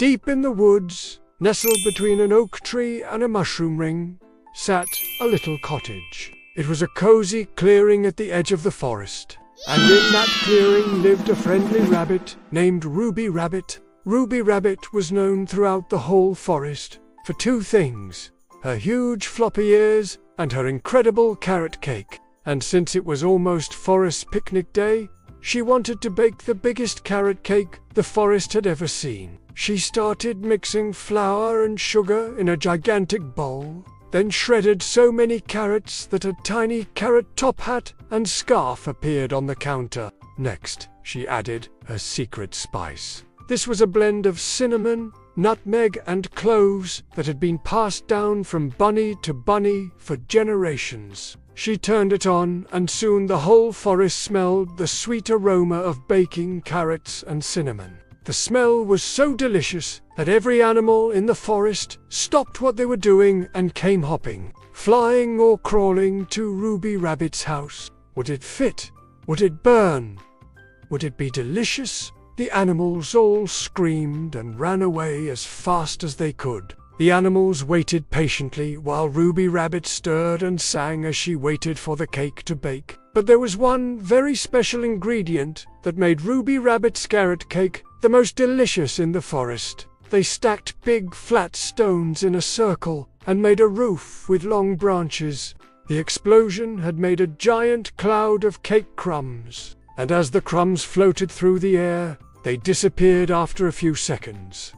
Deep in the woods, nestled between an oak tree and a mushroom ring, sat a little cottage. It was a cozy clearing at the edge of the forest, and in that clearing lived a friendly rabbit named Ruby Rabbit. Ruby Rabbit was known throughout the whole forest for two things: her huge floppy ears and her incredible carrot cake. And since it was almost forest picnic day, she wanted to bake the biggest carrot cake the forest had ever seen. She started mixing flour and sugar in a gigantic bowl, then shredded so many carrots that a tiny carrot top hat and scarf appeared on the counter. Next, she added her secret spice. This was a blend of cinnamon, nutmeg, and cloves that had been passed down from bunny to bunny for generations. She turned it on, and soon the whole forest smelled the sweet aroma of baking carrots and cinnamon. The smell was so delicious that every animal in the forest stopped what they were doing and came hopping, flying or crawling to Ruby Rabbit's house. Would it fit? Would it burn? Would it be delicious? The animals all screamed and ran away as fast as they could. The animals waited patiently while Ruby Rabbit stirred and sang as she waited for the cake to bake. But there was one very special ingredient that made Ruby Rabbit's carrot cake the most delicious in the forest. They stacked big flat stones in a circle and made a roof with long branches. The explosion had made a giant cloud of cake crumbs, and as the crumbs floated through the air, they disappeared after a few seconds.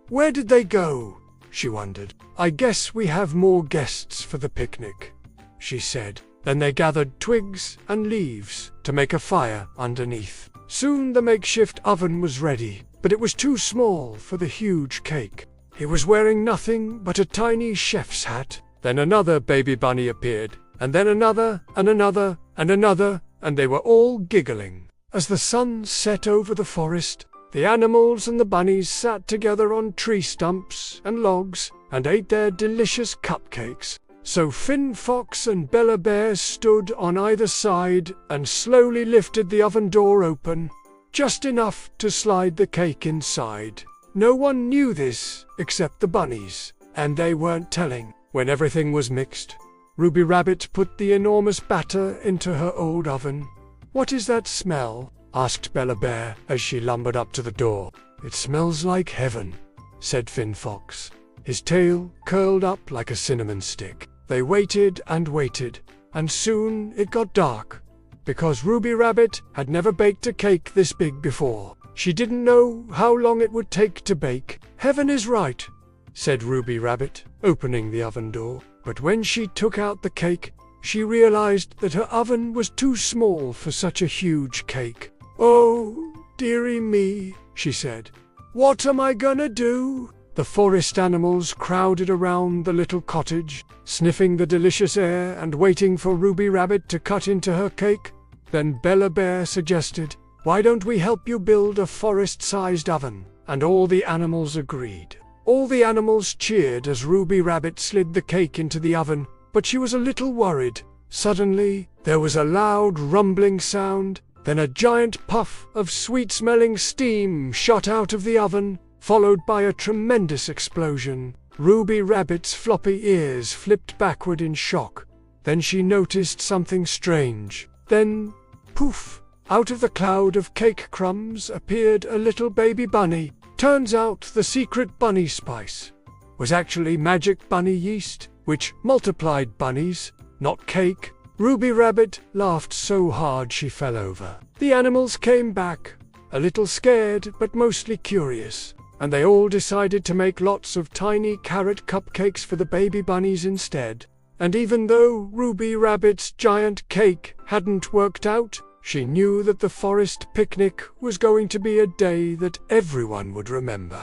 Where did they go? She wondered. I guess we have more guests for the picnic, she said. Then they gathered twigs and leaves to make a fire underneath. Soon the makeshift oven was ready, but it was too small for the huge cake. He was wearing nothing but a tiny chef's hat. Then another baby bunny appeared, and then another, and another, and another, and they were all giggling. As the sun set over the forest, the animals and the bunnies sat together on tree stumps and logs and ate their delicious cupcakes. So Finn Fox and Bella Bear stood on either side and slowly lifted the oven door open, just enough to slide the cake inside. No one knew this except the bunnies, and they weren't telling. When everything was mixed, Ruby Rabbit put the enormous batter into her old oven. "What is that smell?" asked Bella Bear as she lumbered up to the door. "It smells like heaven," said Finn Fox. His tail curled up like a cinnamon stick. They waited and waited, and soon it got dark, because Ruby Rabbit had never baked a cake this big before. She didn't know how long it would take to bake. "Heaven is right," said Ruby Rabbit, opening the oven door. But when she took out the cake, she realized that her oven was too small for such a huge cake. "Oh, dearie me," she said. "What am I gonna do?" The forest animals crowded around the little cottage, sniffing the delicious air and waiting for Ruby Rabbit to cut into her cake. Then Bella Bear suggested, "Why don't we help you build a forest-sized oven?" And all the animals agreed. All the animals cheered as Ruby Rabbit slid the cake into the oven, but she was a little worried. Suddenly, there was a loud rumbling sound, then a giant puff of sweet-smelling steam shot out of the oven, followed by a tremendous explosion. Ruby Rabbit's floppy ears flipped backward in shock. Then she noticed something strange. Then, poof, out of the cloud of cake crumbs appeared a little baby bunny. Turns out the secret bunny spice was actually magic bunny yeast, which multiplied bunnies, not cake. Ruby Rabbit laughed so hard she fell over. The animals came back, a little scared but mostly curious, and they all decided to make lots of tiny carrot cupcakes for the baby bunnies instead. And even though Ruby Rabbit's giant cake hadn't worked out, she knew that the forest picnic was going to be a day that everyone would remember.